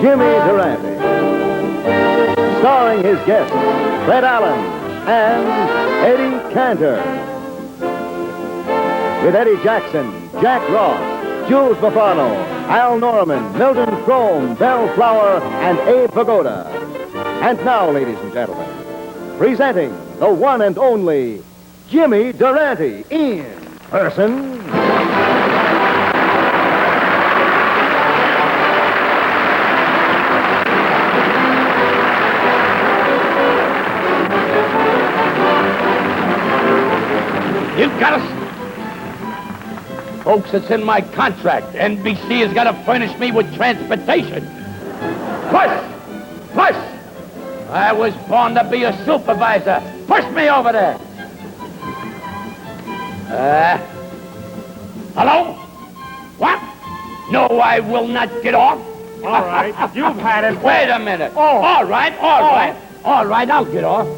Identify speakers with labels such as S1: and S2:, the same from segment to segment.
S1: Jimmy Durante. Starring his guests, Fred Allen and Eddie Cantor. With Eddie Jackson, Jack Ross, Jules Buffano, Al Norman, Milton Crome, Bellflower, and Abe Vigoda. And now, ladies and gentlemen, presenting the one and only Jimmy Durante in person.
S2: You've got to... Folks, it's in my contract. NBC has got to furnish me with transportation. Push! I was born to be a supervisor. Push me over there. Hello? What? No, I will not get off.
S3: All right, you've had it.
S2: Wait a minute.
S3: Oh.
S2: All right, I'll get off.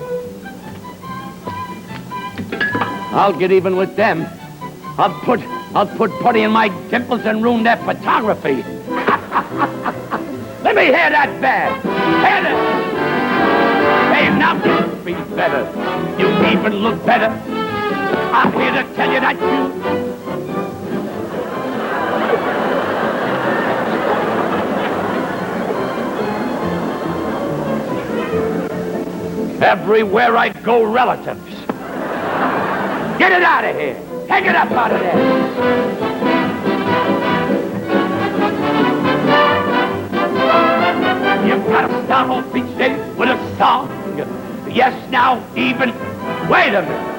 S2: I'll get even with them. I'll put putty in my dimples and ruin their photography. Let me hear that band. Hear it. Hey, now you feel better. You even look better. I'm here to tell you that everywhere I go, relatives. Get it out of here. Take it up out of there. You've got to start off each day with a song. Yes, now, even... Wait a minute.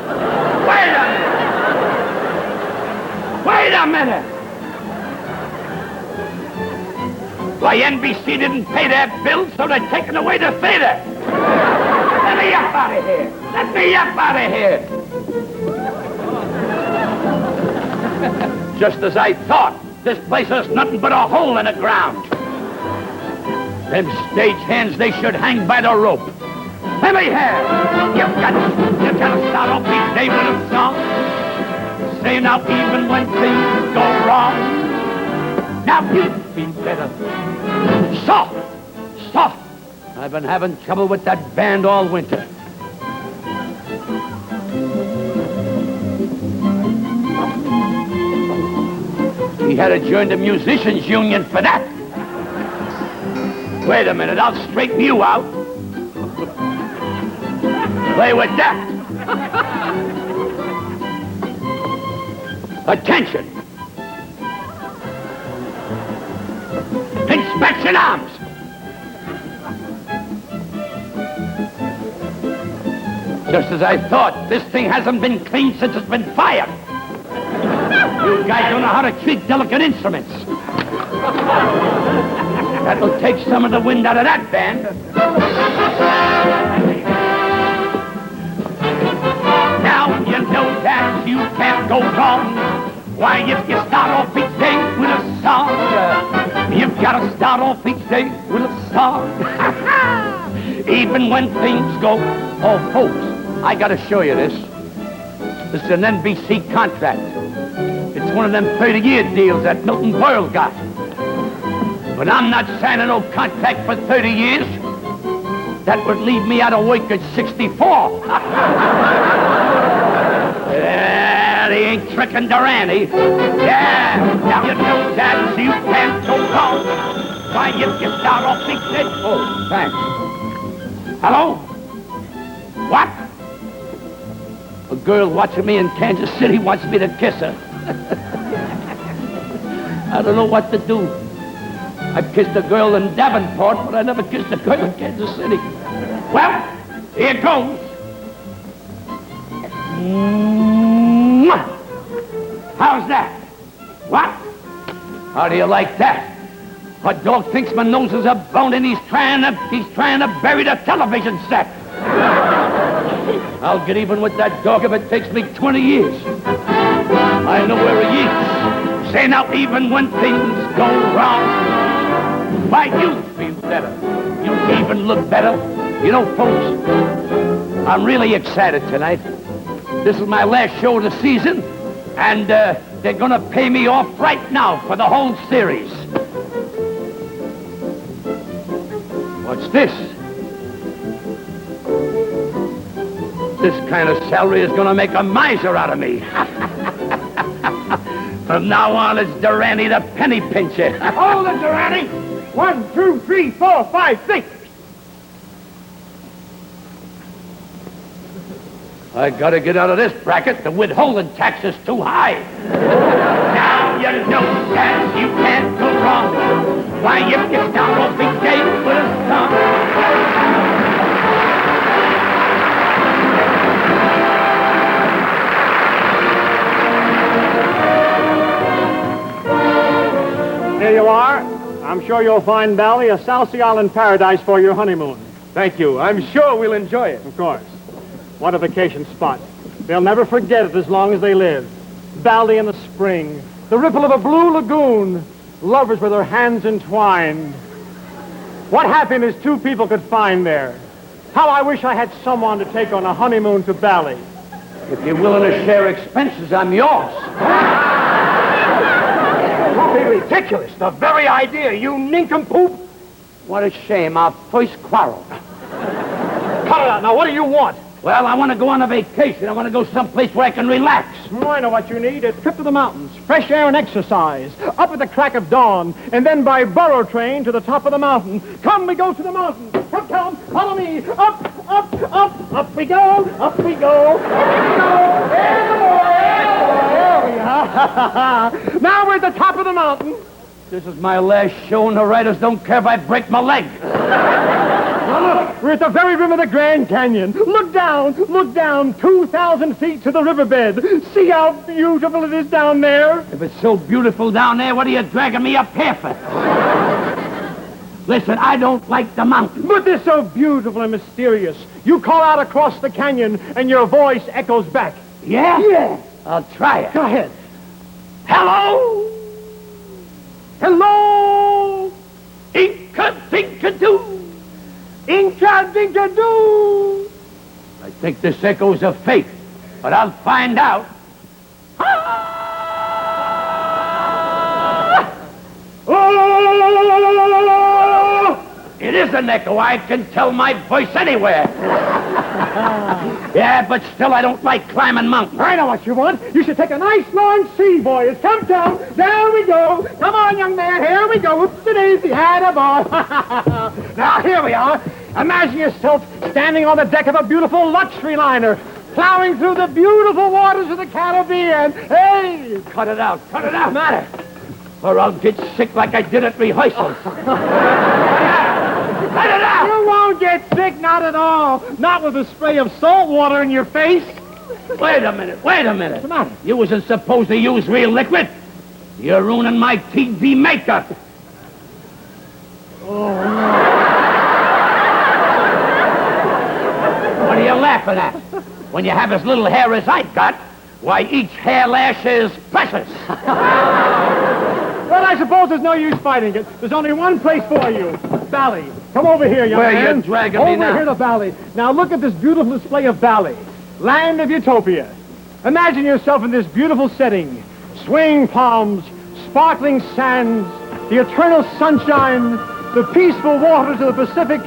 S2: Why, NBC didn't pay their bills, so they're taking away the theater. Let me up out of here. Just as I thought. This place is nothing but a hole in the ground. Them stage hands, they should hang by the rope. Let me hear. You've got to start off each day with a song. Say now even when things go wrong. Now you feel better. Soft. I've been having trouble with that band all winter. He had to join the musicians union for that. Wait a minute, I'll straighten you out. Play with that. Attention. Inspection arms. Just as I thought, this thing hasn't been cleaned since it's been fired. You guys don't know how to treat delicate instruments. That'll take some of the wind out of that band. Now you know that you can't go wrong. Why, if you start off each day with a song, you've got to start off each day with a song. Even when things go... Oh, folks, I got to show you this. This is an NBC contract. It's one of them 30-year deals that Milton Berle got. But I'm not signing no contract for 30 years. That would leave me out of work at 64. Yeah, they ain't tricking Durante. Yeah, now you know that you can't go wrong. Why, if you start off each day... Oh, thanks. Hello? What? A girl watching me in Kansas City wants me to kiss her. I don't know what to do. I've kissed a girl in Davenport, but I never kissed a girl in Kansas City. Well, here goes. How's that? What? How do you like that? A dog thinks my nose is a bone and he's trying to bury the television set. I'll get even with that dog if it takes me 20 years. I know where he is. Say now, even when things go wrong, why, you feel better. You even look better. You know, folks, I'm really excited tonight. This is my last show of the season, and they're going to pay me off right now for the whole series. What's this? This kind of salary is going to make a miser out of me. From now on, it's Durante the penny pincher.
S3: Hold it, Durante. 1, 2, 3, 4, 5, 6.
S2: I got to get out of this bracket. The withholding tax is too high. Now you know that you can't go wrong. Why, if you start off each day with a song.
S3: Here you are. I'm sure you'll find Bali a South Sea Island paradise for your honeymoon.
S4: Thank you. I'm sure we'll enjoy it.
S3: Of course. What a vacation spot. They'll never forget it as long as they live. Bali in the spring, the ripple of a blue lagoon, lovers with their hands entwined. What happiness two people could find there. How I wish I had someone to take on a honeymoon to Bali.
S2: If you're willing to share expenses, I'm yours.
S3: Don't be ridiculous. The very idea, you nincompoop.
S2: What a shame, our first quarrel.
S3: Cut it out. Now, what do you want?
S2: Well, I want to go on a vacation. I want to go someplace where I can relax.
S3: I know what you need. A trip to the mountains, fresh air and exercise. Up at the crack of dawn, and then by burro train to the top of the mountain. Come, we go to the mountain. Come, follow me. Up, up, up. Up we go, up we go. Up we go. There we are. Now we're at the top of the mountain.
S2: This is my last show, and the writers don't care if I break my leg.
S3: Now look, we're at the very rim of the Grand Canyon. Look down, 2,000 feet to the riverbed. See how beautiful it is down there?
S2: If it's so beautiful down there, what are you dragging me up here for? Listen, I don't like the mountains.
S3: But they're so beautiful and mysterious. You call out across the canyon, and your voice echoes back.
S2: Yeah?
S3: Yeah.
S2: I'll try it.
S3: Go ahead.
S2: Hello?
S3: Hello?
S2: Inka-dinka-doo.
S3: Inka-dinka-doo.
S2: I think this echo's a fake, but I'll find out.
S3: Oh!
S2: It is an echo. I can tell my voice anywhere. Yeah, but still I don't like climbing mountains.
S3: I know what you want. You should take a nice long sea voyage. Come, down we go. Come on, young man, here we go. Oopsie-daisy, attaboy. Now, here we are. Imagine yourself standing on the deck of a beautiful luxury liner, plowing through the beautiful waters of the Caribbean. Hey!
S2: Cut it out. What's the matter? Or I'll get sick like I did at rehearsals. Cut it out!
S3: You won't get sick, not at all. Not with a spray of salt water in your face.
S2: Wait a minute.
S3: What's the matter?
S2: You wasn't supposed to use real liquid. You're ruining my TV makeup.
S3: Oh, no.
S2: What are you laughing at? When you have as little hair as I got, why, each hair lash is precious.
S3: Well, I suppose there's no use fighting it. There's only one place for you. Bali. Come over here, young man.
S2: Where you dragging me now?
S3: Over here to Bali. Now look at this beautiful display of Bali. Land of utopia. Imagine yourself in this beautiful setting. Swing palms, sparkling sands, the eternal sunshine, the peaceful waters of the Pacific,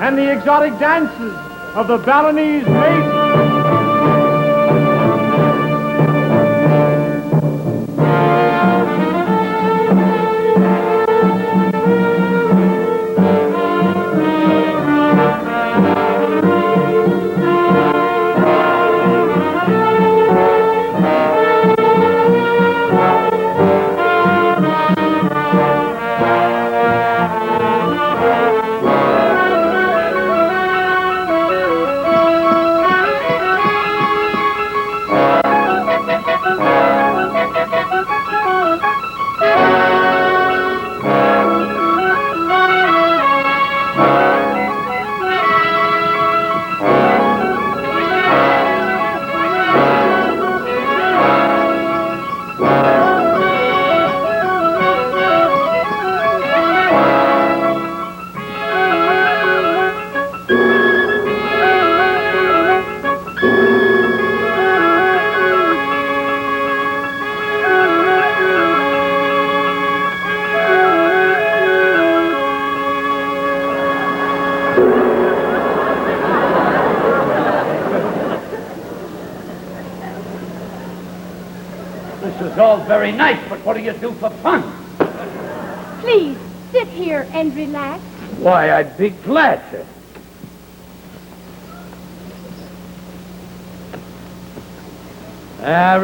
S3: and the exotic dances of the Balinese maidens.
S2: This is all very nice, but what do you do for fun?
S5: Please, sit here and relax.
S2: Why, I'd be glad to.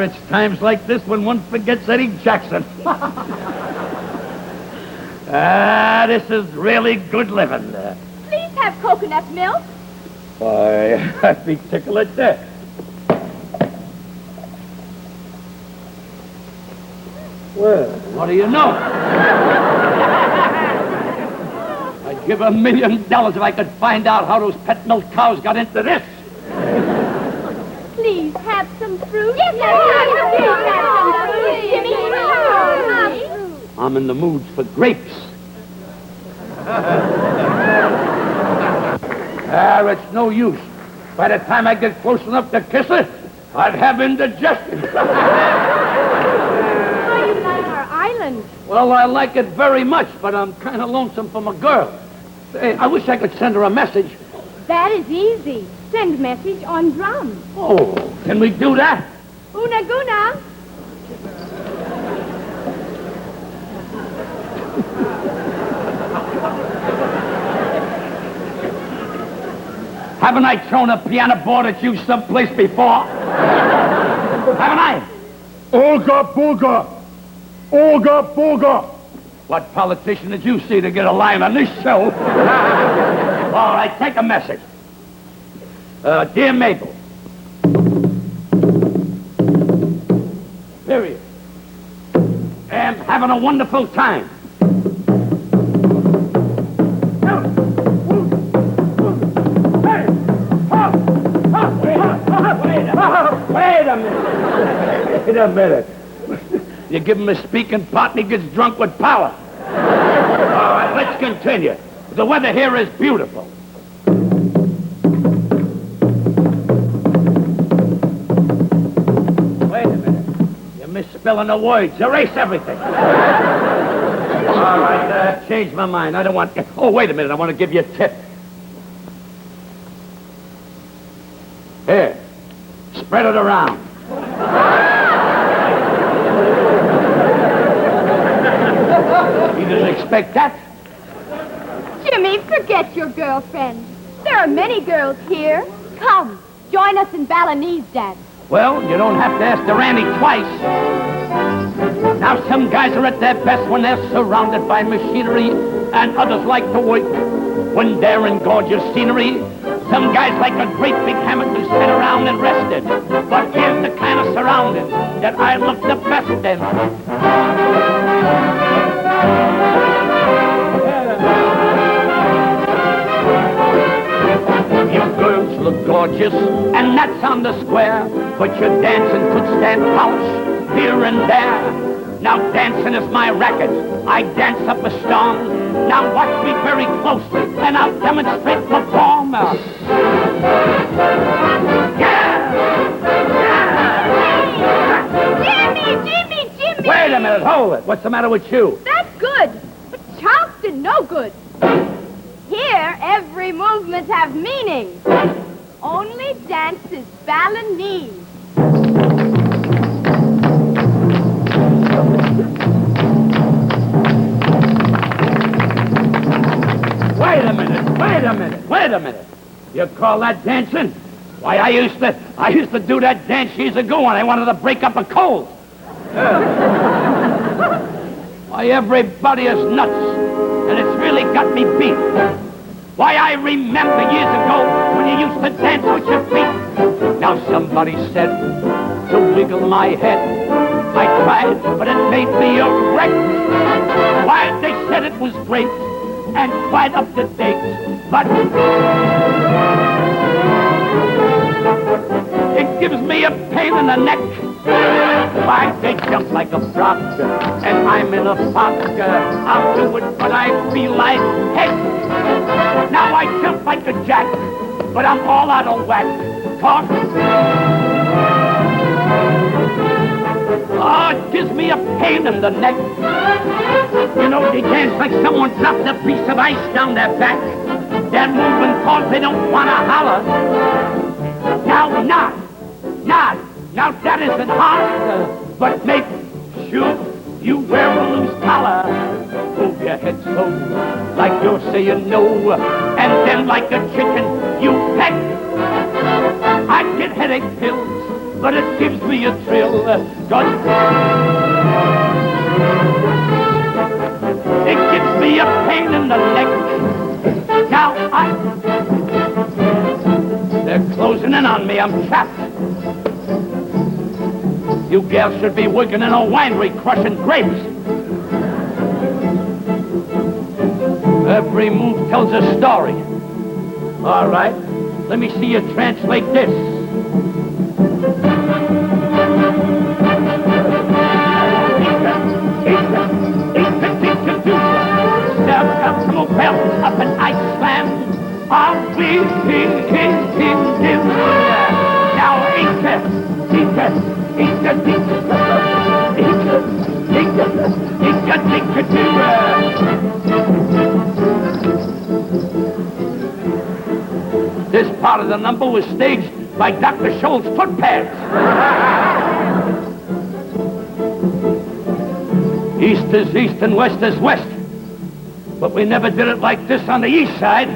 S2: It's times like this when one forgets Eddie Jackson. This is really good living.
S5: Please have coconut milk.
S2: Why, I'd be tickled at death. Well, what do you know? I'd give $1 million if I could find out how those pet milk cows got into this.
S5: Please have some fruit. Yes, Jimmy,
S2: I'm in the mood for grapes. It's no use. By the time I get close enough to kiss her, I'd have indigestion.
S5: How do you like our island?
S2: Well, I like it very much, but I'm kind of lonesome for my girl. Hey, I wish I could send her a message.
S5: That is easy. Send message on drum.
S2: Oh, can we do that?
S5: Una guna.
S2: Haven't I thrown a piano board at you someplace before? Haven't I?
S3: Olga Booga! Olga Booga!
S2: What politician did you see to get a line on this show? All right, take a message. Dear Mabel. Period. Am having a wonderful time. Wait a minute. You give him a speaking part and he gets drunk with power. All right, let's continue. The weather here is beautiful. Wait a minute. You're misspelling the words. Erase everything. All right, change my mind. I don't want... Oh, wait a minute. I want to give you a tip. Here. Spread it around. You didn't expect that?
S5: Jimmy, forget your girlfriend. There are many girls here. Come, join us in Balinese dance.
S2: Well, you don't have to ask Durante twice. Now, some guys are at their best when they're surrounded by machinery, and others like to work when they're in gorgeous scenery. Some guys like a great big hammock to sit around and rest in. But here's the kind of surroundings that I look the best in. You girls look gorgeous, and that's on the square. But your dancing could stand polish here and there. Now dancing is my racket. I dance up a storm. Now watch me very closely, and I'll demonstrate my form.
S5: Jimmy!
S2: Wait a minute, hold it. What's the matter with you?
S5: That's good, but Charleston no good. Here, every movement have meaning. Only dance is Balinese. Wait a minute. You call that dancing? Why, I used to do that dance years ago when I wanted to break up a cold. Why, everybody is nuts, and it's really got me beat. Why, I remember years ago when you used to dance with your feet. Now somebody said to wiggle my head. I tried, but it made me a wreck. Why, they said it was great and quite up to date, but it gives me a pain in the neck. Why, they jump like a frog, and I'm in a fog. I'll do it when I feel like heck. Now I jump like a jack, but I'm all out of whack. Talk. Oh, it gives me a pain in the neck. You know, they dance like someone dropped a piece of ice down their back. They're moving cause they don't want to holler. Now, not. Now, that isn't hard, but maybe You wear a loose collar, move your head so, like you're saying no, and then like a chicken you peck. I get headache pills, but it gives me a thrill, 'cause it gives me a pain in the neck. Now they're closing in on me, I'm trapped. You gals should be working in a winery crushing grapes. Every move tells a story. All right, let me see you translate this. Up in Iceland, are we now this part of the number was staged by Dr. Scholl's footpads. East is east and west is west. But we never did it like this on the east side.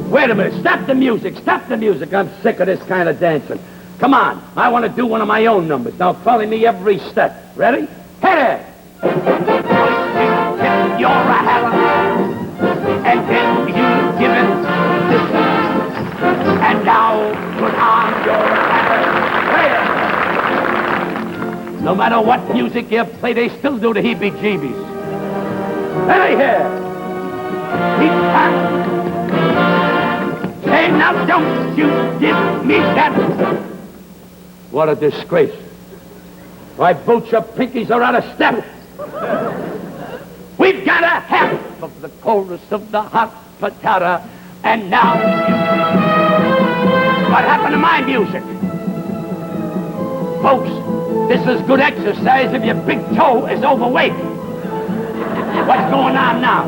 S5: Wait a minute, stop the music, stop the music. I'm sick of this kind of dancing. Come on, I want to do one of my own numbers. Now follow me every step. Ready? Hit it! You're a harem, and then you give it this. And now put on your harem. No matter what music you play, they still do the heebie-jeebies. Hey here! Keep back! Say now, don't you give me that! What a disgrace. My boots, your pinkies are out of step. We've got a half of the chorus of the hot patata, and now what happened to my music? Folks, this is good exercise if your big toe is overweight. What's going on now?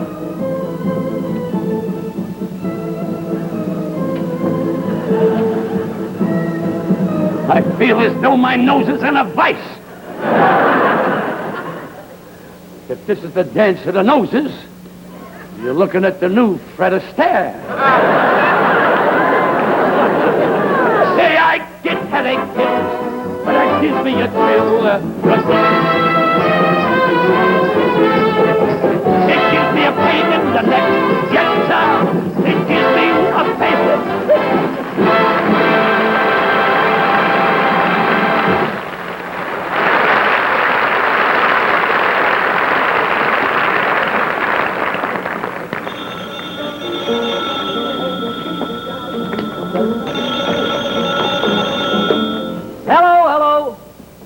S5: I feel as though my nose is in a vice. If this is the dance of the noses, you're looking at the new Fred Astaire. Say I get headache pills, but that gives me a thrill. It gives me a pain in the neck. Yes, sir. It gives me a pain.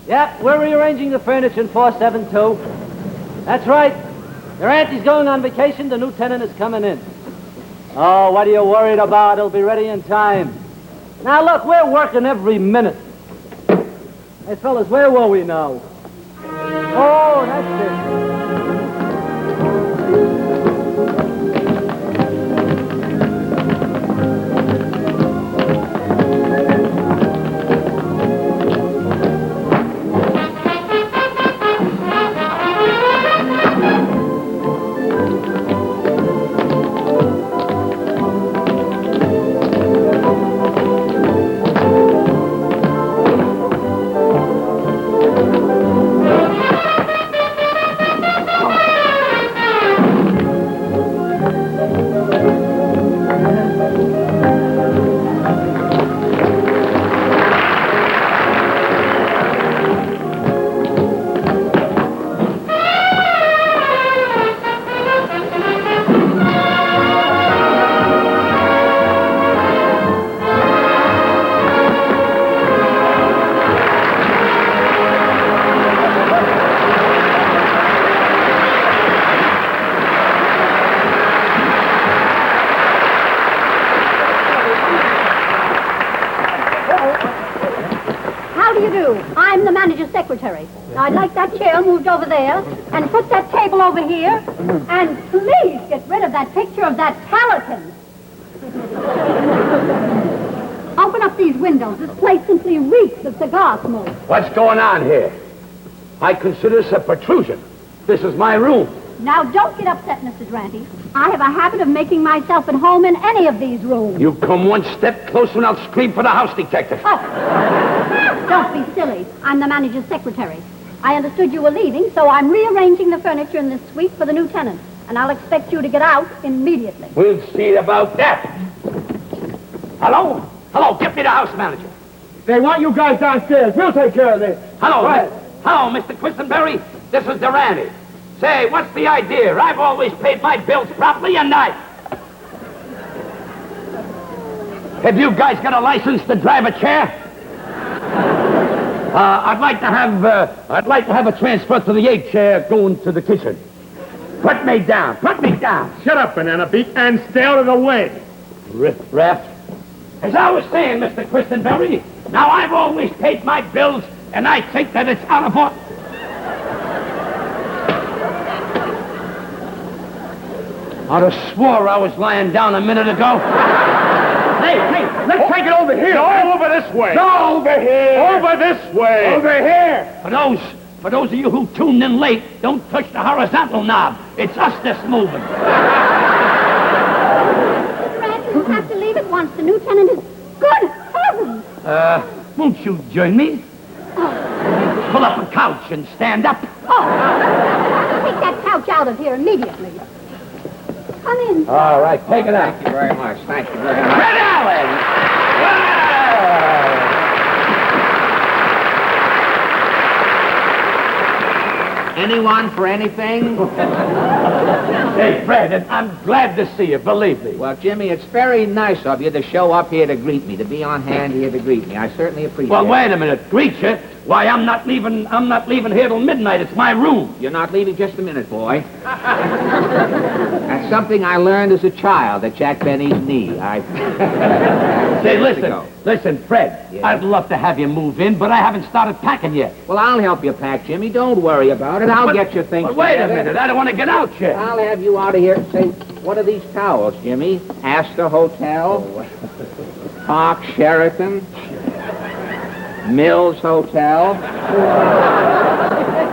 S6: Yep, we're rearranging the furniture in 472. That's right. Durante's going on vacation. The new tenant is coming in. Oh, what are you worried about? He'll be ready in time. Now, look, we're working every minute. Hey, fellas, where were we now? Oh, that's it.
S7: I'm the manager's secretary. Now, I'd like that chair moved over there, and put that table over here, and please get rid of that picture of that pelican. Open up these windows. This place simply reeks of cigar smoke.
S5: What's going on here? I consider this a protrusion. This is my room.
S7: Now, don't get upset, Mr. Durante. I have a habit of making myself at home in any of these rooms.
S5: You come one step closer and I'll scream for the house detective.
S7: Oh, don't be silly. I'm the manager's secretary. I understood you were leaving, so I'm rearranging the furniture in this suite for the new tenant. And I'll expect you to get out immediately.
S5: We'll see about that. Hello? Hello, get me the house manager.
S3: They want you guys downstairs. We'll take care of this.
S5: Hello, hello, Mr. Quisenberry. This is Durante. Say, what's the idea? I've always paid my bills properly, and have you guys got a license to drive a chair? I'd like to have a transfer to the 8 chair going to the kitchen. Put me down. Put me down.
S3: Shut up, Banana Beak, and stay out of the way.
S5: Riff-raff. As I was saying, Mr. Quisenberry, now I've always paid my bills, and I think that it's out of order. I'd have swore I was lying down a minute ago.
S3: Hey, let's take it over here.
S4: No, over this way.
S3: No, over here.
S4: Over this way.
S3: Over here.
S5: For those of you who tuned in late, don't touch the horizontal knob. It's us that's moving.
S7: Durante, you have to leave at once. The new tenant is... Good heavens!
S5: Won't you join me? Pull up a couch and stand up.
S7: Oh, take that couch out of here immediately. Come in.
S5: All right, take it out.
S6: Thank you very much. Thank you very much.
S5: Red Allen!
S6: Anyone for anything?
S5: Hey, Fred, and I'm glad to see you, believe me.
S6: Well, Jimmy, it's very nice of you to show up here to greet me, to be on hand here to greet me. I certainly appreciate it.
S5: Well, wait a minute. Greet you? Why, I'm not leaving here till midnight. It's my room.
S6: You're not leaving just a minute, boy. That's something I learned as a child at Jack Benny's knee.
S5: Say, listen, Fred,
S6: Yeah.
S5: I'd love to have you move in, but I haven't started packing yet.
S6: Well, I'll help you pack, Jimmy. Don't worry about it. I'll get your things
S5: But wait a
S6: together.
S5: minute. I don't want to get out yet.
S6: I'll have you out of here. Say, what are these towels, Jimmy? Astor Hotel? Park Sheraton? Mills Hotel?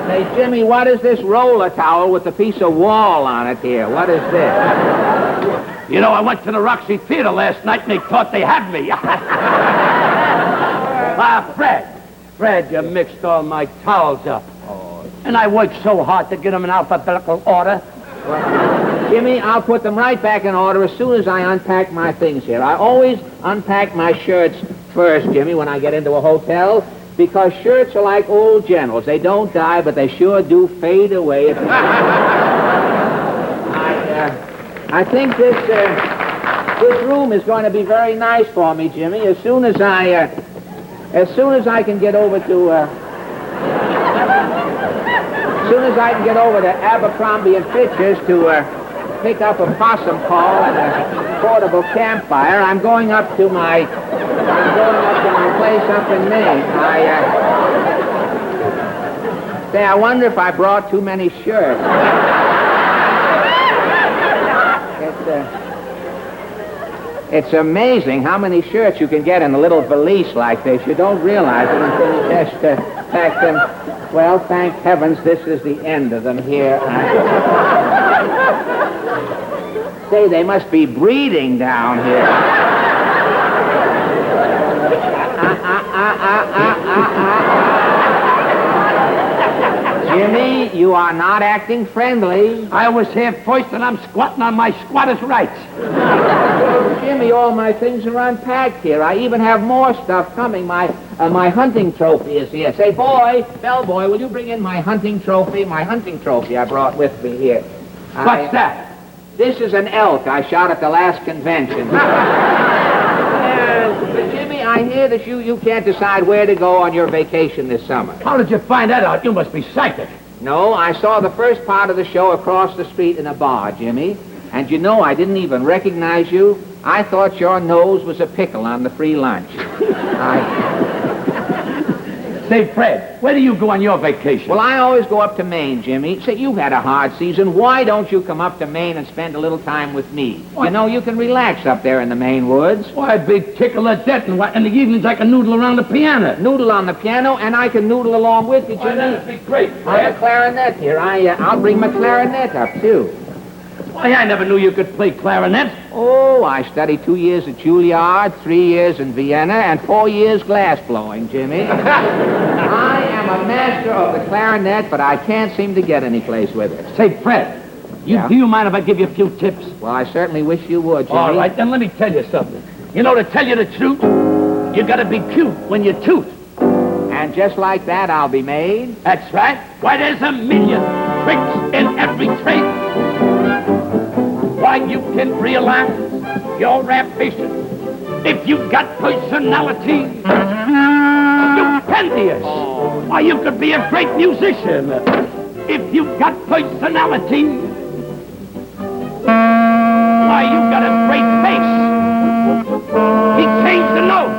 S6: Hey, Jimmy, what is this roller towel with the piece of wall on it here? What is this?
S5: You know, I went to the Roxy Theater last night and they thought they had me. Fred, you mixed all my towels up. And I worked so hard to get them in alphabetical order.
S6: Jimmy, I'll put them right back in order as soon as I unpack my things here. I always unpack my shirts first, Jimmy, when I get into a hotel, because shirts are like old generals. They don't die, but they sure do fade away. I think this room is going to be very nice for me, Jimmy. As soon as I can get over to Abercrombie and Fitch's to pick up a possum call and a portable campfire, I'm going up to my place up in Maine. I wonder if I brought too many shirts. It's amazing how many shirts you can get in a little valise like this. You don't realize it until you just pack them. Well, thank heavens, this is the end of them here. Say, they must be breeding down here. Jimmy, you are not acting friendly.
S5: I was here first and I'm squatting on my squatter's rights.
S6: Jimmy, all my things are unpacked here. I even have more stuff coming. My hunting trophy is here. Say, bellboy, will you bring in my hunting trophy? My hunting trophy I brought with me here.
S5: What's that?
S6: This is an elk I shot at the last convention. But Jimmy, I hear that you can't decide where to go on your vacation this summer.
S5: How did you find that out? You must be psychic.
S6: No, I saw the first part of the show across the street in a bar, Jimmy. And you know, I didn't even recognize you. I thought your nose was a pickle on the free lunch.
S5: Say, Fred, where do you go on your vacation?
S8: Well, I always go up to Maine, Jimmy. Say, you've had a hard season. Why don't you come up to Maine and spend a little time with me?
S5: What?
S8: You know, you can relax up there in the Maine woods.
S5: Why, a big tickle of death, and in the evenings I can noodle around the piano.
S8: Noodle on the piano, and I can noodle along with you,
S5: Why,
S8: Jimmy.
S5: that'd be great,
S8: I have
S5: Fred.
S8: a clarinet here. I'll bring my clarinet up, too.
S5: Why, I never knew you could play clarinet.
S8: Oh, I studied 2 years at Juilliard, 3 years in Vienna, and 4 years glass blowing, Jimmy. I am a master of the clarinet, but I can't seem to get any place with it.
S5: Say, Fred,
S8: Yeah?
S5: do you mind if I give you a few tips?
S8: Well, I certainly wish you would, Jimmy.
S5: All right, then let me tell you something. You know, to tell you the truth, you gotta be cute when you toot.
S8: And just like that, I'll be made.
S5: That's right. Why, there's a million tricks in every trade. Why, you can realize your ambition if you've got personality. Stupendous. Why, you could be a great musician if you've got personality. Why, you've got a great face. He changed the notes.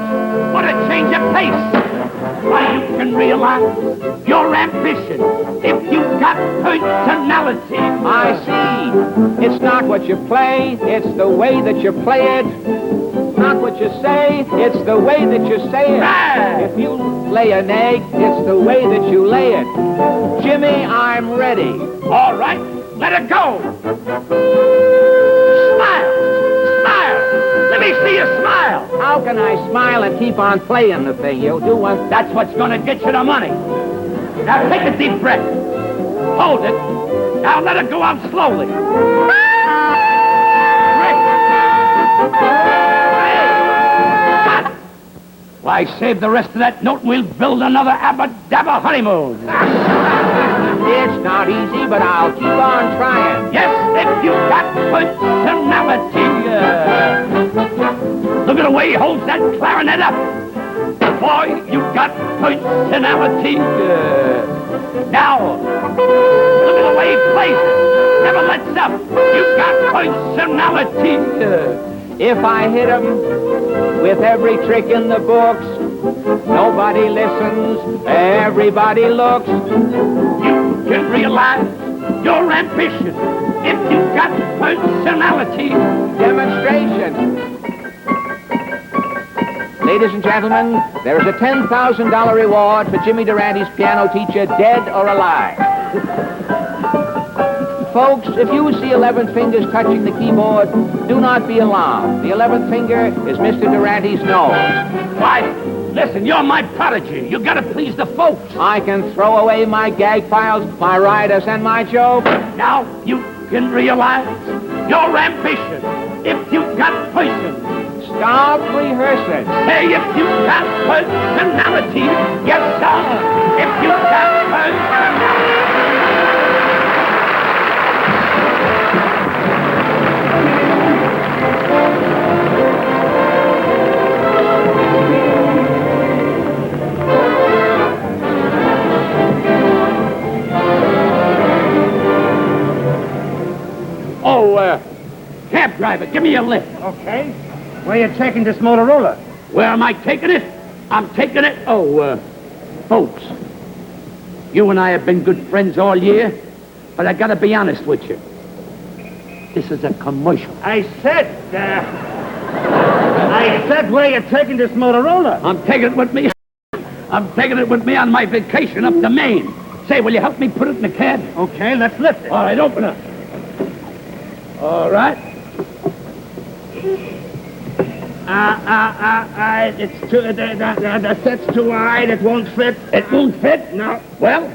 S5: What a change of pace. Why, you can realize your ambition if you've got personality.
S8: I see. It's not what you play, it's the way that you play it. Not what you say, it's the way that you say it.
S5: Right.
S8: If you lay an egg, it's the way that you lay it. Jimmy, I'm ready.
S5: All right, let it go. Smile. Smile. Let me see you smile.
S8: How can I smile and keep on playing the thing? You'll do one.
S5: That's what's going to get you the money. Now take a deep breath. Hold it. Now let it go out slowly. Great. Why, save the rest of that note and we'll build another abba-dabba honeymoon.
S8: It's not easy, but I'll keep on trying.
S5: Yes, if you got personality. Look at the way he holds that clarinet up. Boy, you got personality. Now, look at the way he plays it. Never lets up. You got personality.
S8: If I hit 'em with every trick in the books, nobody listens, everybody looks.
S5: You can realize your ambition if you've got personality.
S8: Demonstration. Ladies and gentlemen, there is a $10,000 reward for Jimmy Durante's piano teacher, dead or alive. Folks, if you see 11 fingers touching the keyboard, do not be alarmed. The 11th finger is Mr. Durante's nose.
S5: Why, listen, you're my prodigy. You gotta please the folks.
S8: I can throw away my gag files, my riders, and my jokes.
S5: Now you can realize your ambition if you've got person.
S8: Stop rehearsing.
S5: Hey, if you've got personality, yes, sir. If you've got personality. Cab driver, give me a lift.
S3: Okay. Where are you taking this Motorola?
S5: Where am I taking it? I'm taking it. Folks, you and I have been good friends all year, but I gotta be honest with you. This is a commercial.
S3: I said where you taking this Motorola?
S5: I'm taking it with me. I'm taking it with me on my vacation up to Maine. Say, will you help me put it in the cab?
S3: Okay, let's lift it.
S5: All right, open up. All right.
S3: It's too, the set's too wide, it won't fit.
S5: It won't fit?
S3: No.
S5: Well,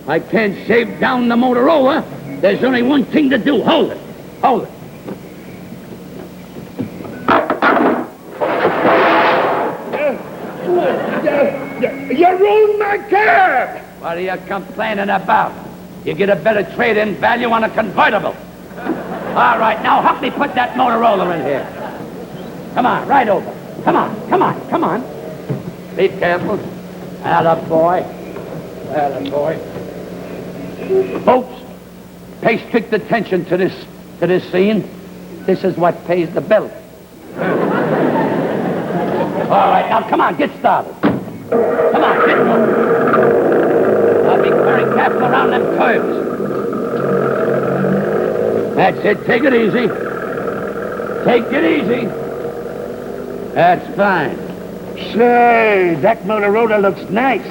S5: I can't shave down the Motorola. There's only one thing to do. Hold it. Hold it.
S3: You ruined my cab!
S5: What are you complaining about? You get a better trade-in value on a convertible. All right, now help me put that Motorola in here. Come on, right over. Come on, come on, come on. Be careful. Attaboy. Attaboy. Folks, pay strict attention to this scene. This is what pays the bill. All right, now come on, get started. Come on, get moving. I'll be very careful around them curves. That's it. Take it easy. Take it easy. That's fine.
S2: Say, that Motorola looks nice.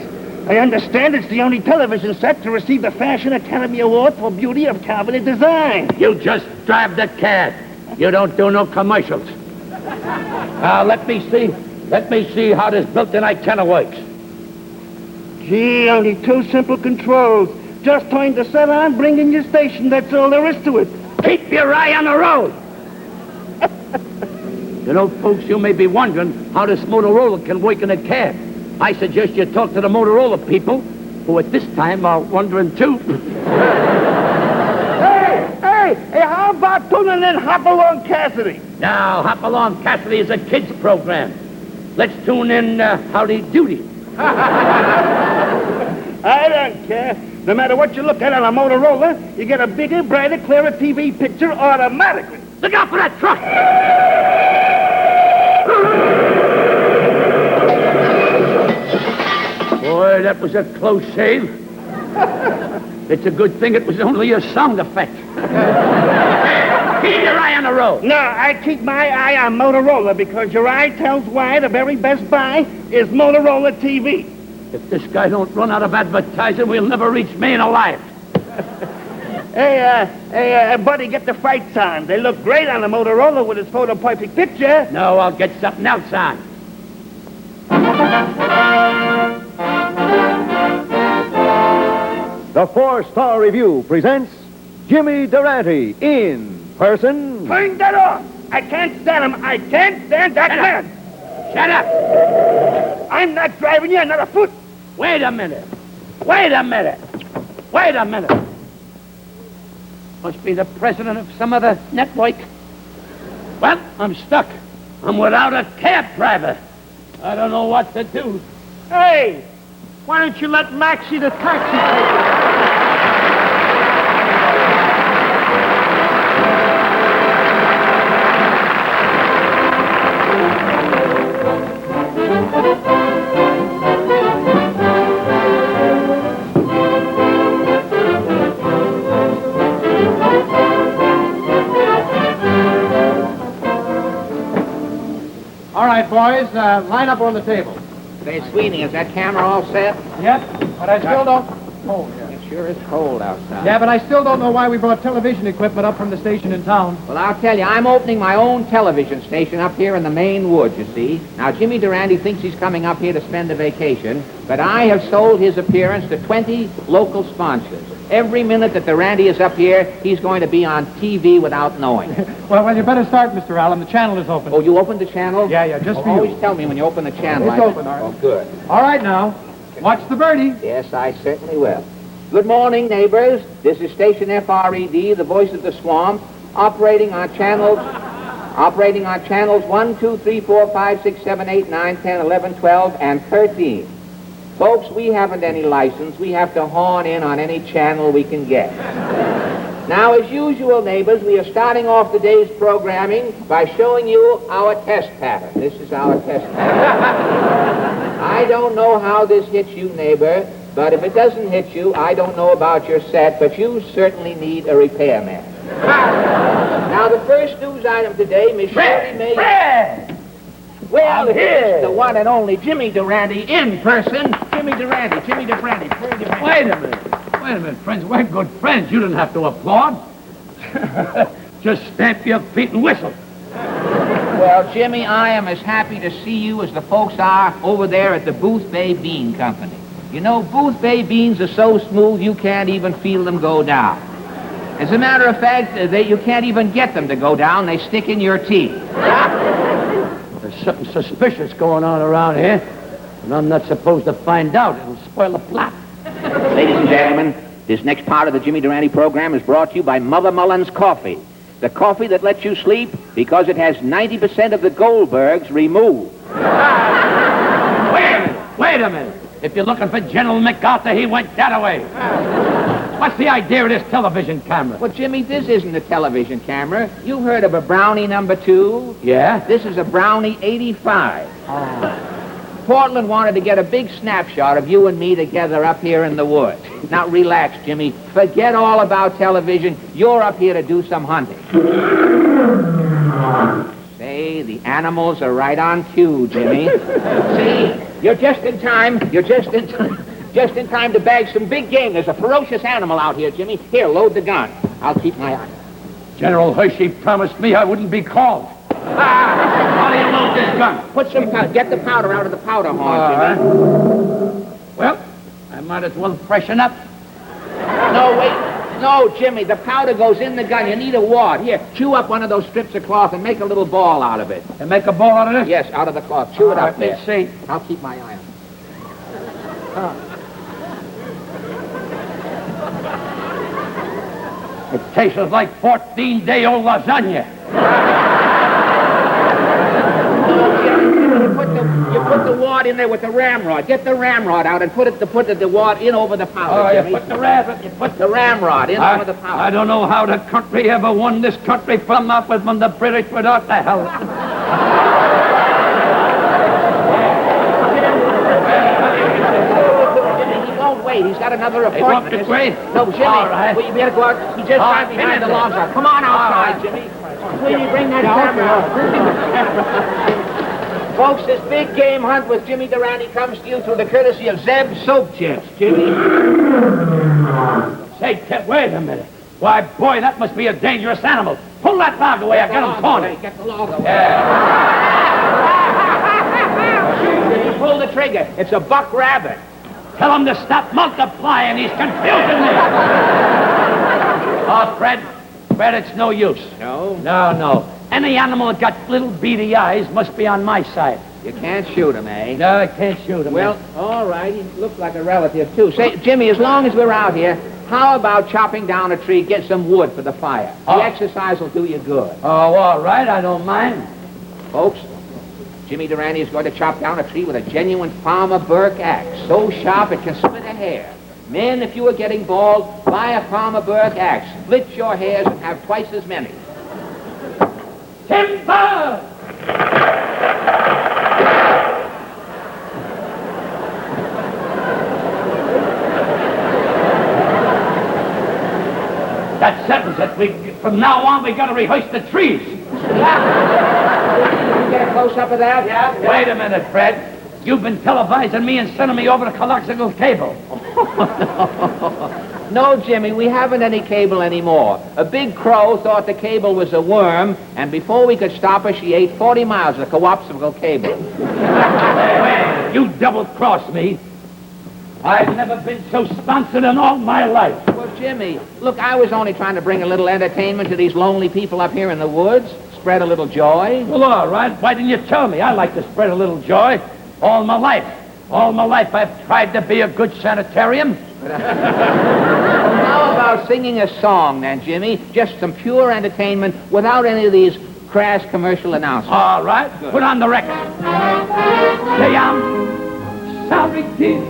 S2: I understand it's the only television set to receive the Fashion Academy Award for beauty of cabinet design.
S5: You just drive the cab. You don't do no commercials. Now, let me see. Let me see how this built-in antenna works.
S2: Gee, only 2 simple controls. Just turn the set on, bring in your station. That's all there is to it.
S5: Keep your eye on the road. You know, folks, you may be wondering how this Motorola can work in a cab. I suggest you talk to the Motorola people, who at this time are wondering too.
S2: Hey, how about tuning in Hop Along Cassidy?
S5: Now, Hop Along Cassidy is a kid's program. Let's tune in Howdy Doody.
S2: I don't care. No matter what you look at on a Motorola, you get a bigger, brighter, clearer TV picture automatically.
S5: Look out for that truck! Boy, that was a close shave. It's a good thing it was only a sound effect. Keep your eye on the road.
S2: No, I keep my eye on Motorola because your eye tells why the very best buy is Motorola TV.
S5: If this guy don't run out of advertising, we'll never reach Maine alive.
S2: Hey, buddy, get the fights on. They look great on the Motorola with its photo perfect picture.
S5: No, I'll get something else on.
S1: The 4-Star Review presents Jimmy Durante in person.
S2: Turn that off. I can't stand him. I can't stand that man.
S5: Shut up!
S2: I'm not driving you another foot.
S5: Wait a minute. Wait a minute. Wait a minute. Must be the president of some other network. Well, I'm stuck. I'm without a cab driver. I don't know what to do.
S3: Hey, why don't you let Maxie the taxi take it? All right, boys, line up on the table.
S8: Say, Sweeney, is that camera all set?
S3: Yep, but I still don't... Oh, yeah.
S8: It sure is cold outside.
S3: Yeah, but I still don't know why we brought television equipment up from the station in town.
S8: Well, I'll tell you, I'm opening my own television station up here in the Maine woods, you see. Now, Jimmy Durante thinks he's coming up here to spend a vacation, but I have sold his appearance to 20 local sponsors. Every minute that Durante is up here, he's going to be on TV without knowing.
S3: Well, you better start, Mr. Allen. The channel is open.
S8: Oh, you opened the channel?
S3: Yeah, just for you.
S8: Always tell me when you open the channel.
S3: It's open, all right.
S8: Oh, good.
S3: All right, now, watch the birdie.
S8: Yes, I certainly will. Good morning, neighbors. This is station FRED, the voice of the swamp, operating on channels 1, 2, 3, 4, 5, 6, 7, 8, 9, 10, 11, 12, and 13. Folks, we haven't any license. We have to horn in on any channel we can get. Now, as usual, neighbors, we are starting off the day's programming by showing you our test pattern. This is our test pattern. I don't know how this hits you, neighbor, but if it doesn't hit you, I don't know about your set, but you certainly need a repairman. Now, the first news item today, Miss Shirley May... Well, here's the one and only Jimmy Durante in person. Jimmy Durante.
S5: Wait a minute, friends. We're good friends. You didn't have to applaud. Just stamp your feet and whistle.
S8: Well, Jimmy, I am as happy to see you as the folks are over there at the Booth Bay Bean Company. You know, Booth Bay beans are so smooth you can't even feel them go down. As a matter of fact, you can't even get them to go down. They stick in your teeth.
S5: There's something suspicious going on around here, and I'm not supposed to find out. It'll spoil the plot.
S8: Ladies and gentlemen, this next part of the Jimmy Durante program is brought to you by Mother Mullen's Coffee. The coffee that lets you sleep because it has 90% of the Goldbergs removed.
S5: Wait a minute. If you're looking for General MacArthur, he went that way. What's the idea of this television camera?
S8: Well, Jimmy, this isn't a television camera. You heard of a Brownie number 2?
S5: Yeah?
S8: This is a Brownie 85. Portland wanted to get a big snapshot of you and me together up here in the woods. Now, relax, Jimmy. Forget all about television. You're up here to do some hunting. Say, the animals are right on cue, Jimmy. See, you're just in time. You're just in time to bag some big game. There's a ferocious animal out here, Jimmy. Here, load the gun. I'll keep my eye.
S5: General Hershey promised me I wouldn't be called. How do you load this gun?
S8: Put some powder. Get the powder out of the powder horn,
S5: All
S8: Jimmy.
S5: right. Well, I might as well freshen up.
S8: No, wait. No, Jimmy, the powder goes in the gun. You need a wad. Here, chew up one of those strips of cloth and make a little ball out of it.
S5: And make a ball out of this?
S8: Yes, out of the cloth. Chew it up there.
S5: Let's see.
S8: I'll keep my eye on it.
S5: It tastes like 14-day-old lasagna.
S8: You put the wad in there with the ramrod. Get the ramrod out and put the wad in over the powder,
S5: Oh,
S8: Jimmy.
S5: you put the
S8: ramrod in over the powder.
S5: I don't know how the country ever won this country from the British without the hell.
S8: Jimmy, he won't wait. He's got another
S5: He won't
S8: appointment.
S5: wait?
S8: No, Jimmy.
S5: All right.
S8: We better go out. He just got behind the logs. Come on outside, Jimmy. Sweetie, bring that camera out. Folks, this big game hunt with Jimmy Durante comes to you through the courtesy of Zeb Soap Chips, Jimmy.
S5: Say, Ted, wait a minute. Why, boy, that must be a dangerous animal. Pull that log away. I've got him cornered.
S8: Get the log away.
S5: Yeah.
S8: Jimmy, pull the trigger. It's a buck rabbit.
S5: Tell him to stop multiplying. He's confusing me. Oh, Fred, it's no use.
S8: No?
S5: No. Any animal that got little beady eyes must be on my side.
S8: You can't shoot him, eh?
S5: No, I can't shoot him.
S8: Well, all right. He looks like a relative, too. Say, Jimmy, as long as we're out here, how about chopping down a tree, get some wood for the fire?
S5: Oh.
S8: The exercise will do you good.
S5: Oh, all right. I don't mind.
S8: Folks, Jimmy Durante is going to chop down a tree with a genuine Farmer Burke axe, so sharp it can split a hair. Men, if you are getting bald, buy a Farmer Burke axe. Split your hairs and have twice as many.
S5: Timber! That settles it. From now on, we got to rehearse the trees.
S8: You get a close-up of that? Yeah.
S5: Wait a minute, Fred. You've been televising me and sending me over to coaxial cable.
S8: No, Jimmy, we haven't any cable anymore. A big crow thought the cable was a worm, and before we could stop her, she ate 40 miles of coaxial cable.
S5: Hey, you double-crossed me. I've never been so sponsored in all my life.
S8: Well, Jimmy, look, I was only trying to bring a little entertainment to these lonely people up here in the woods, spread a little joy.
S5: Well, all right. Why didn't you tell me? I like to spread a little joy. All my life I've tried to be a good sanitarium.
S8: How about singing a song, then, Jimmy? Just some pure entertainment without any of these crass commercial announcements.
S5: All right. Good. Put on the record. Say, I'm sorry, kid.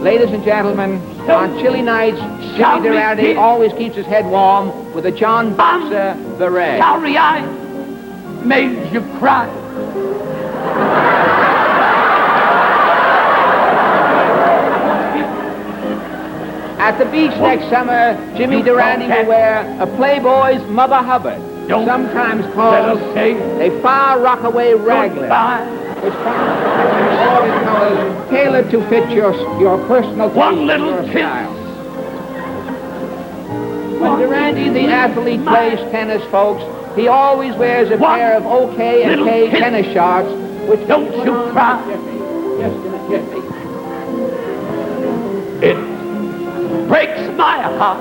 S8: Ladies and gentlemen, on chilly nights, Jimmy Durante always keeps his head warm with a John Boxer beret.
S5: Sorry I made you cry.
S8: At the beach next summer, Jimmy Durante will wear a Playboy's Mother Hubbard, sometimes called a Far Rockaway Raglan, which comes in assorted colors tailored to fit your personal taste.
S5: One little
S8: your
S5: kiss.
S8: style. When Durante, the athlete, plays tennis, folks, he always wears a pair of OK&K tennis shorts, which
S5: Don't you cry.
S8: Just in a jiffy.
S5: It breaks my heart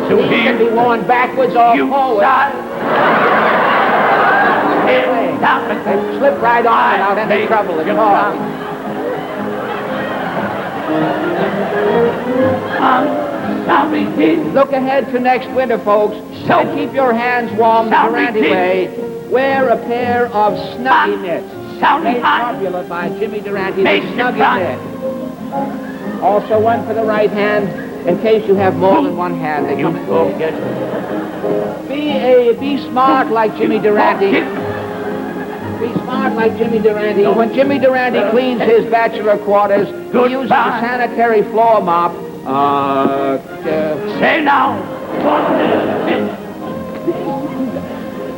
S5: to
S8: He can be
S5: hear
S8: worn backwards or
S5: you
S8: forward.
S5: sigh.
S8: They slip right on without any trouble at all.
S5: I'm sorry, kid.
S8: Look ahead to next winter, folks, and keep your hands warm the Durante way. Wear a pair of Snuggie mitts.
S5: Sorry,
S8: Made popular by Jimmy Durante, the
S5: Made you
S8: Snuggie
S5: cry.
S8: mitt. Also one for the right hand, in case you have more than one hand. They come in handy. Be smart like Jimmy Durante. Be smart like Jimmy Durante. When Jimmy Durante cleans his bachelor quarters, he uses a sanitary floor mop.
S2: Say now.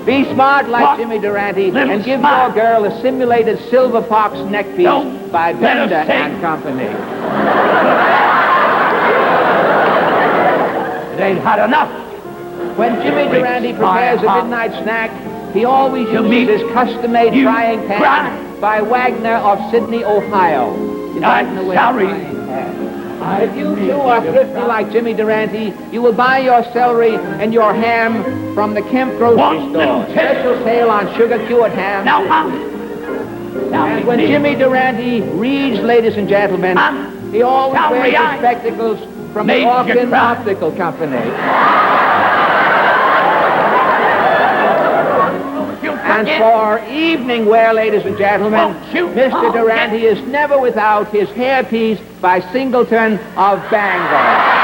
S8: Be smart like Jimmy Durante and give your girl a simulated silver fox neck piece by Bender and Company.
S2: It ain't hot enough.
S8: When Jimmy Durante prepares a midnight snack, he always uses his custom-made frying pan by Wagner of Sydney, Ohio.
S2: I'm sorry.
S8: If you too are thrifty like Jimmy Durante, you will buy your celery and your ham from the Kemp grocery store. Special sale on sugar-cured ham. And when Jimmy Durante reads, ladies and gentlemen, he always wears his spectacles from the Orkin Optical Company. And for evening wear, ladies and gentlemen, Mr. Durante is never without his hairpiece by Singleton of Bangor.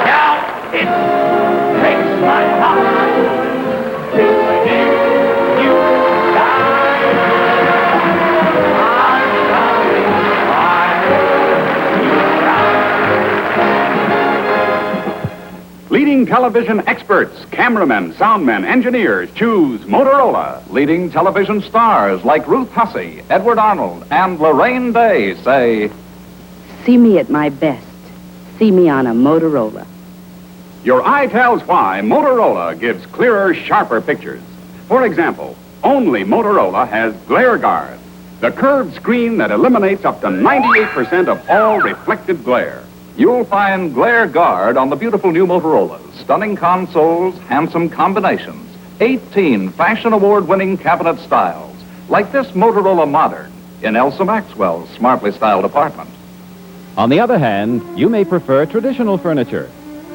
S2: Now it breaks my heart to hear you die. I'm sorry why you cried.
S9: Leading television experts, cameramen, soundmen, engineers choose Motorola. Leading television stars like Ruth Hussey, Edward Arnold, and Lorraine Day say,
S10: See me at my best. See me on a Motorola.
S9: Your eye tells why Motorola gives clearer, sharper pictures. For example, only Motorola has Glare Guard, the curved screen that eliminates up to 98% of all reflected glare. You'll find Glare Guard on the beautiful new Motorola's. Stunning consoles, handsome combinations, 18 fashion award-winning cabinet styles, like this Motorola Modern in Elsa Maxwell's smartly styled apartment.
S11: On the other hand, you may prefer traditional furniture.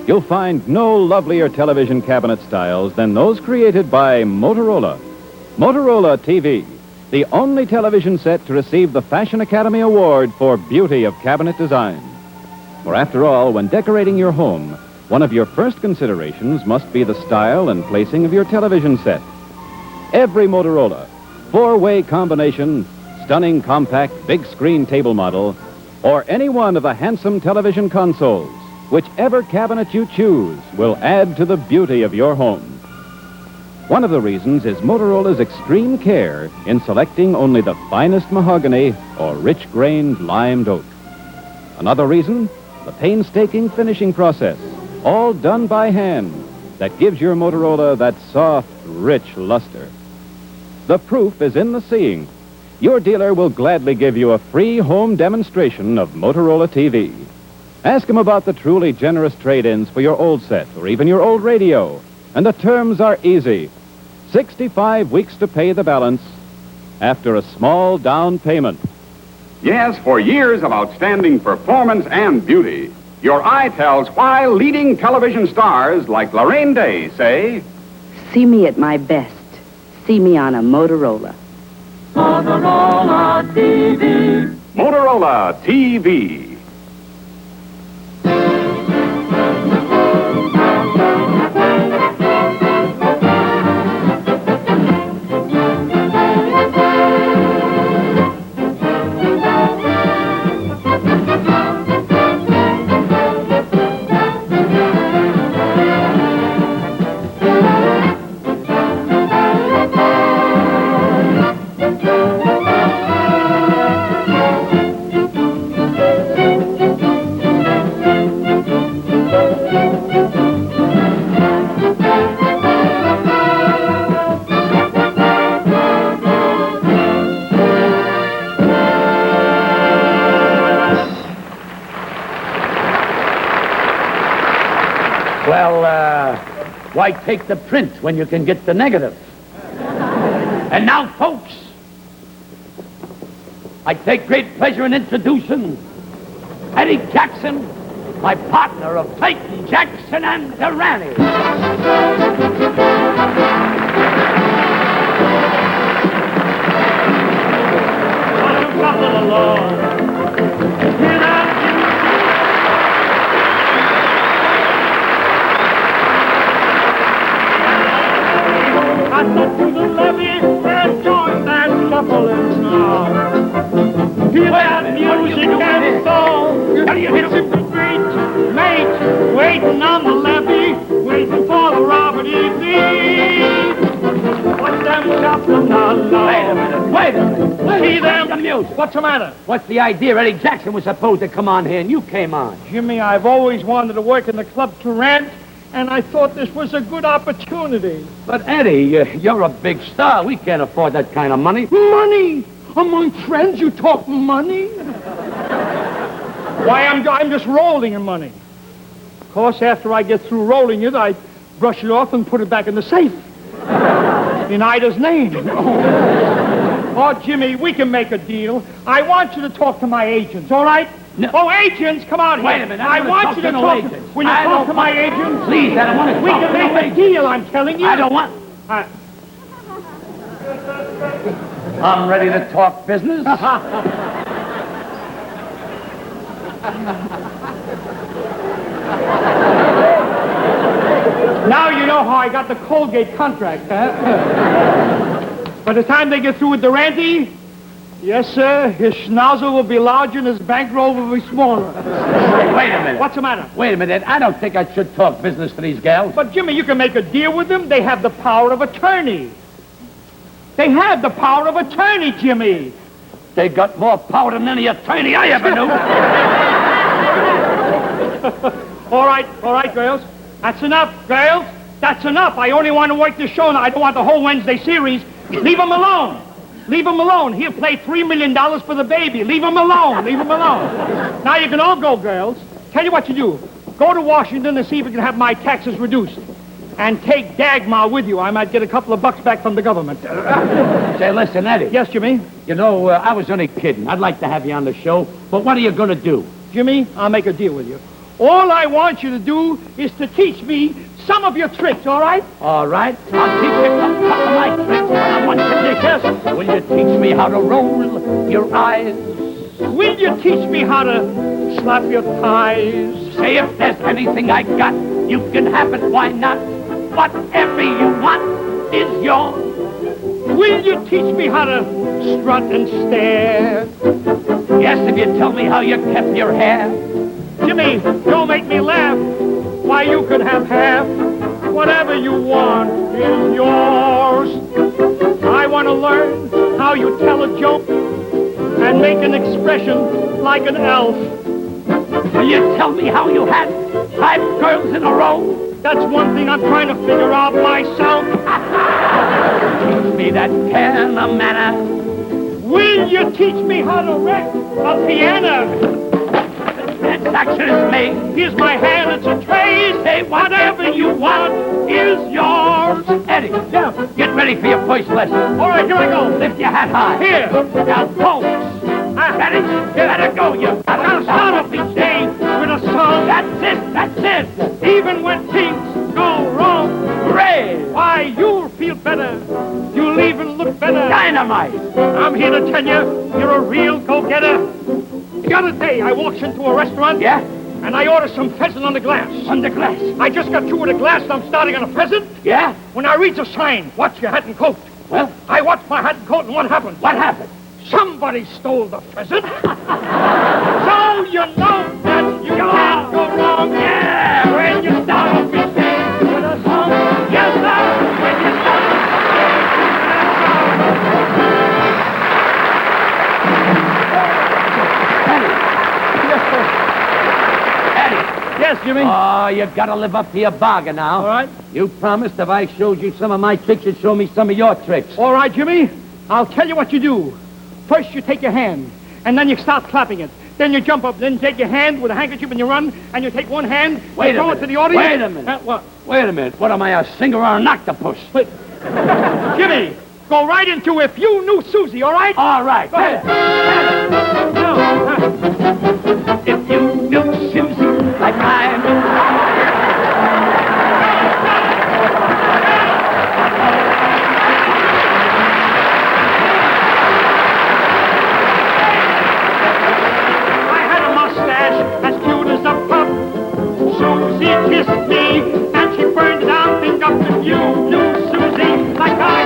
S11: You'll find no lovelier television cabinet styles than those created by Motorola. Motorola TV, the only television set to receive the Fashion Academy Award for beauty of cabinet design. For after all, when decorating your home, one of your first considerations must be the style and placing of your television set. Every Motorola, four-way combination, stunning compact big screen table model, or any one of the handsome television consoles, whichever cabinet you choose will add to the beauty of your home. One of the reasons is Motorola's extreme care in selecting only the finest mahogany or rich-grained limed oak. Another reason, the painstaking finishing process, all done by hand, that gives your Motorola that soft, rich luster. The proof is in the seeing. Your dealer will gladly give you a free home demonstration of Motorola TV. Ask him about the truly generous trade-ins for your old set or even your old radio. And the terms are easy. 65 weeks to pay the balance after a small down payment.
S9: Yes, for years of outstanding performance and beauty, your eye tells why leading television stars like Lorraine Day say,
S10: See me at my best. See me on a Motorola.
S2: Motorola TV.
S9: Motorola TV.
S2: Why take the print when you can get the negative? And now, folks, I take great pleasure in introducing Eddie Jackson, my partner of Clayton, Jackson, and Durante.
S3: Feel that music and song. It's a great mate waiting on the levee, waiting for the Robert E. Lee. Watch them chopping along.
S5: Wait a minute.
S3: See them?
S5: The music.
S3: What's the matter?
S5: What's the idea? Eddie Jackson was supposed to come on here, and you came on.
S3: Jimmy, I've always wanted to work in the Club Durante, and I thought this was a good opportunity.
S5: But, Eddie, you're a big star. We can't afford that kind of money.
S3: Money? Among friends, you talk money? Why, I'm just rolling in money. Of course, after I get through rolling it, I brush it off and put it back in the safe. In Ida's name. Oh, Jimmy, we can make a deal. I want you to talk to my agents, all right?
S5: No.
S3: Oh, agents, come out here.
S5: Wait a minute.
S3: I want you to
S5: no
S3: talk
S5: agents.
S3: Will you talk to my agents?
S5: Please, I don't want to
S3: We
S5: talk
S3: can
S5: to no
S3: make a
S5: agents.
S3: deal, I'm telling you.
S5: I don't want... I'm ready to talk business.
S3: Now you know how I got the Colgate contract, huh? By the time they get through with Durante, yes, sir, his schnauzer will be larger and his bankroll will be smaller.
S5: Wait a minute.
S3: What's the matter?
S5: Wait a minute. I don't think I should talk business to these gals.
S3: But, Jimmy, you can make a deal with them. They have the power of attorney. They have the power of attorney, Jimmy.
S5: They got more power than any attorney I ever knew.
S3: All right, girls. That's enough, girls. That's enough. I only want to work this show now. I don't want the whole Wednesday series. Leave him alone. Leave him alone. He'll play $3 million for the baby. Leave him alone. Leave him alone. Now you can all go, girls. Tell you what you do. Go to Washington and see if you can have my taxes reduced. And take Dagmar with you. I might get a couple of bucks back from the government.
S5: Say, listen, Eddie.
S3: Yes, Jimmy?
S5: You know, I was only kidding. I'd like to have you on the show, but what are you going to do?
S3: Jimmy, I'll make a deal with you. All I want you to do is to teach me some of your tricks, all right?
S5: All right. I'll teach you a couple of my tricks, but on one condition. Will you teach me how to roll your eyes?
S3: Will you teach me how to slap your thighs?
S5: Say if there's anything I got, you can have it. Why not? Whatever you want is yours.
S3: Will you teach me how to strut and stare?
S5: Yes, if you tell me how you kept your hair.
S3: Jimmy, don't make me laugh. Why, you could have half. Whatever you want is yours. I want to learn how you tell a joke and make an expression like an elf.
S5: Will you tell me how you had 5 girls in a row?
S3: That's one thing I'm trying to figure out myself.
S5: Teach me that kind of manner.
S3: Will you teach me how to wreck a piano?
S5: Transaction is made.
S3: Here's my hand, it's a tray.
S5: Say whatever you want is yours. Eddie,
S3: Yeah.
S5: get ready for your first lesson.
S3: All right, here I go.
S5: Lift your hat high.
S3: Here.
S5: Now, pose. Ready? Let it go. You
S3: Gotta start off each day with a song.
S5: That's it.
S3: Even when things go wrong,
S5: Hooray!
S3: why, you'll feel better. You'll even look better.
S5: Dynamite.
S3: I'm here to tell you, you're a real go-getter. The other day, I walked into a restaurant.
S5: Yeah?
S3: And I ordered some pheasant on the glass.
S5: On the glass.
S3: I just got through with a glass and I'm starting on a pheasant.
S5: Yeah?
S3: When I reach a sign, watch your hat and coat.
S5: Well,
S3: I watched my hat and coat and what happened?
S5: what happened?
S3: Somebody stole the pheasant. So you know that you can't go wrong.
S5: Yeah!
S3: When you start off each day with a song. Yes, sir. When you start off each day
S5: Eddie.
S3: Yes, Jimmy.
S5: Oh, you gotta live up to your bargain now.
S3: All right.
S5: You promised if I showed you some of my tricks, you'd show me some of your tricks.
S3: All right, Jimmy. I'll tell you what you do. First, you take your hand, and then you start clapping it. Then you jump up, then take your hand with a handkerchief and you run, and you take one hand,
S5: Wait
S3: you
S5: a
S3: throw it
S5: minute.
S3: to the audience.
S5: Wait a minute.
S3: What?
S5: Wait a minute. What am I, a singer or an octopus?
S3: Jimmy, go right into If You Knew Susie, all right?
S5: All right.
S3: Go ahead.
S5: If you knew Susie like I knew.
S3: As cute as a pup. Susie kissed me, and she burned it out. Think up if you knew Susie like I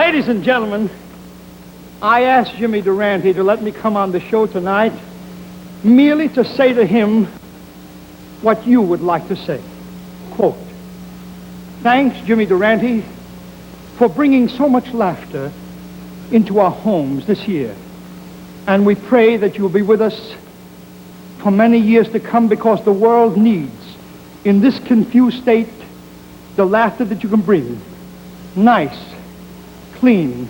S3: Ladies and gentlemen, I asked Jimmy Durante to let me come on the show tonight merely to say to him what you would like to say. Quote, "Thanks, Jimmy Durante, for bringing so much laughter into our homes this year. And we pray that you'll be with us for many years to come, because the world needs, in this confused state, the laughter that you can bring. Nice, clean,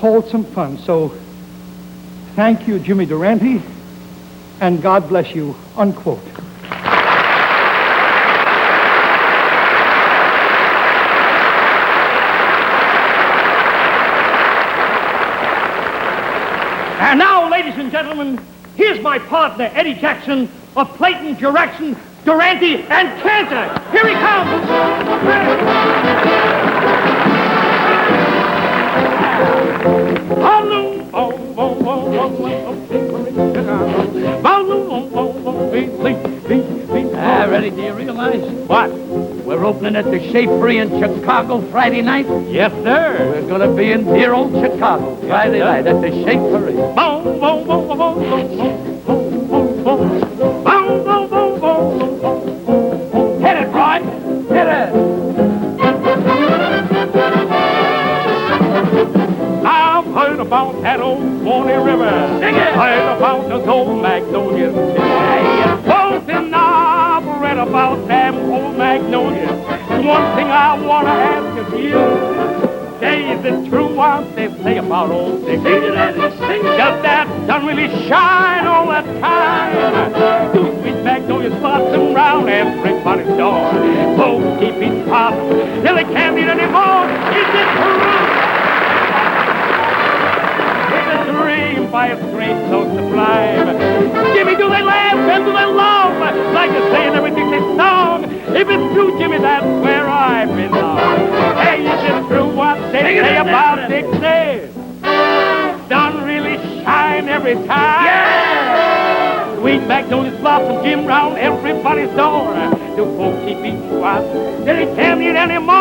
S3: wholesome fun. So thank you, Jimmy Durante, and God bless you," unquote. And now, ladies and gentlemen, here's my partner, Eddie Jackson, of Clayton, Jackson, Durante, and Cantor. Here he comes.
S5: Ready, do you realize? What? We're opening at the Shapery in Chicago Friday night.
S3: Yes, sir.
S5: We're going to be in dear old Chicago Friday night at the Shapery. Hit it, Roy. Hit it.
S2: I've heard about that old Swanee River.
S5: Sing it.
S2: Heard about those old magnolias. Both in I've read about them old magnolias. One thing I want to ask of you. Say, is it true what they say about old Dick? Does that sun really shine all the time? Do sweet magnolias blossom round everybody's door? Folks keep eating pop till they can't eat anymore. Is it true? It's a dream by a street so sublime. Jimmy, do they laugh and do they love? Like to say in every Dixie song. If it's true, Jimmy, that's where I belong. Hey, is it true what they say about Dixie? Sun really shine every time. Yeah! Sweet magnolias blossom Jim round everybody's door. Do folks keep eating squash till they can't eat anymore?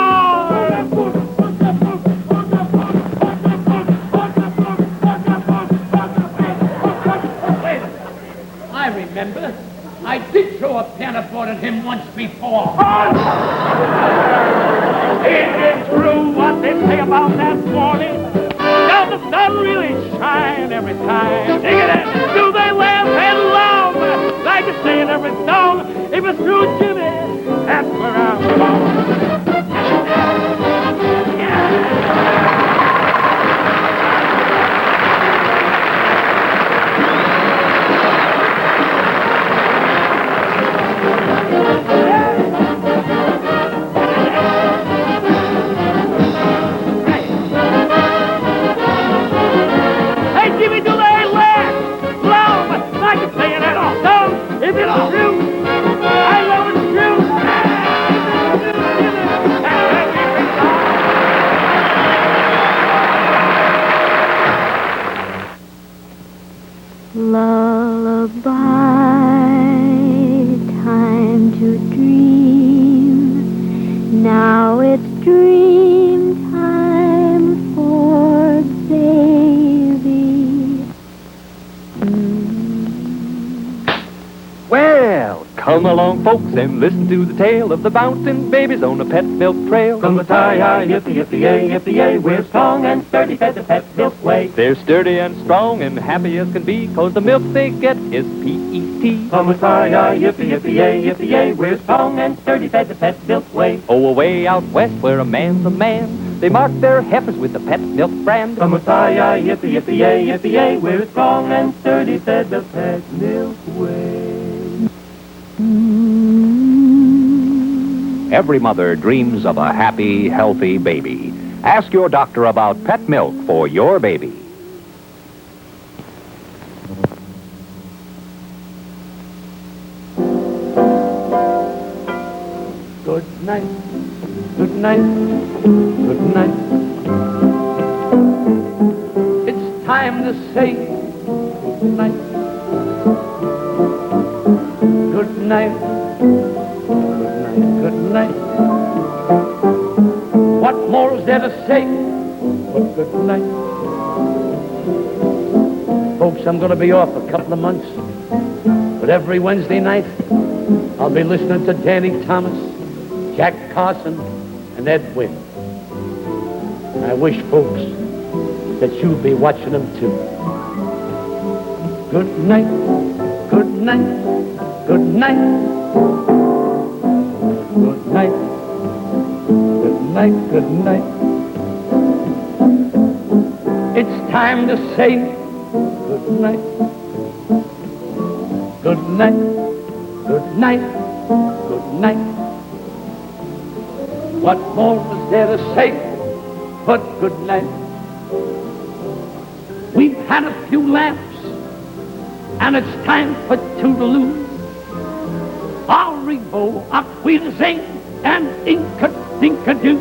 S5: I remember. I did throw a piano board at him once before.
S2: Is it true what they say about that Swanee? Does the sun really shine every time? Dig it in. Do they laugh and love like they say in every song? If it's true, Jimmy, that's where I'm going.
S12: Come along, folks, and listen to the tale of the bouncing babies on the pet milk trail.
S13: Come with hi-hi, yippee-yippee-yay, yippee-yay, we're strong and sturdy, fed the pet milk way.
S12: They're sturdy and strong and happy as can be, 'cause the milk they get is P-E-T.
S13: Come with hi-hi, yippee-yippee-yay, yippee-yay, we're strong and sturdy, fed the pet milk way.
S12: Oh, away out west where a man's a man, they mark their heifers with the pet milk brand.
S13: Come with hi-hi, yippee-yippee-yay, yippee-yay, we're strong and sturdy, fed the pet milk way.
S14: Every mother dreams of a happy, healthy baby. Ask your doctor about pet milk for your baby.
S5: Good night, good night, good night. It's time to say good night. Good night. Good night. What more is there to say? Good night. Folks, I'm going to be off a couple of months. But every Wednesday night, I'll be listening to Danny Thomas, Jack Carson, and Ed Wynn. I wish, folks, that you'll be watching them too. Good night, good night, good night. Good night, good night, good night. It's time to say good night. Good night, good night, good night. What more is there to say but good night? We've had a few laughs, and it's time for toodaloo. Au revoir, auf Wiedersehen, and inka-dinka-doo.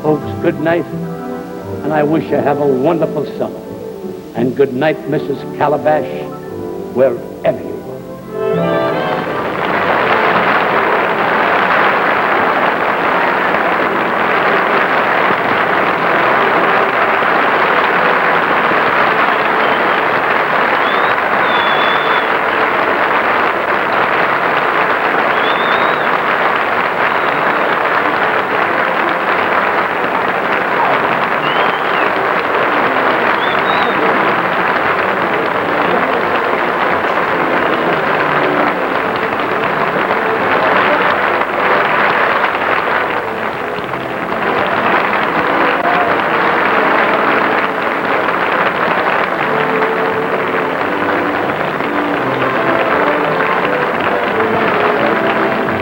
S5: Folks, good night, and I wish you have a wonderful summer. And good night, Mrs. Calabash, wherever you are.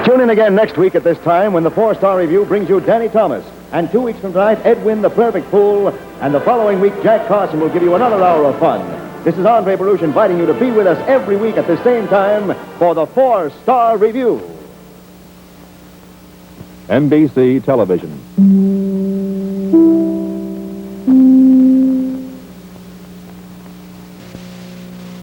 S1: Tune in again next week at this time when the 4-Star Review brings you Danny Thomas. And 2 weeks from tonight, Ed Wynn, the Perfect Fool. And the following week, Jack Carson will give you another hour of fun. This is Andre Baruch inviting you to be with us every week at the same time for the 4-Star Review.
S14: NBC Television.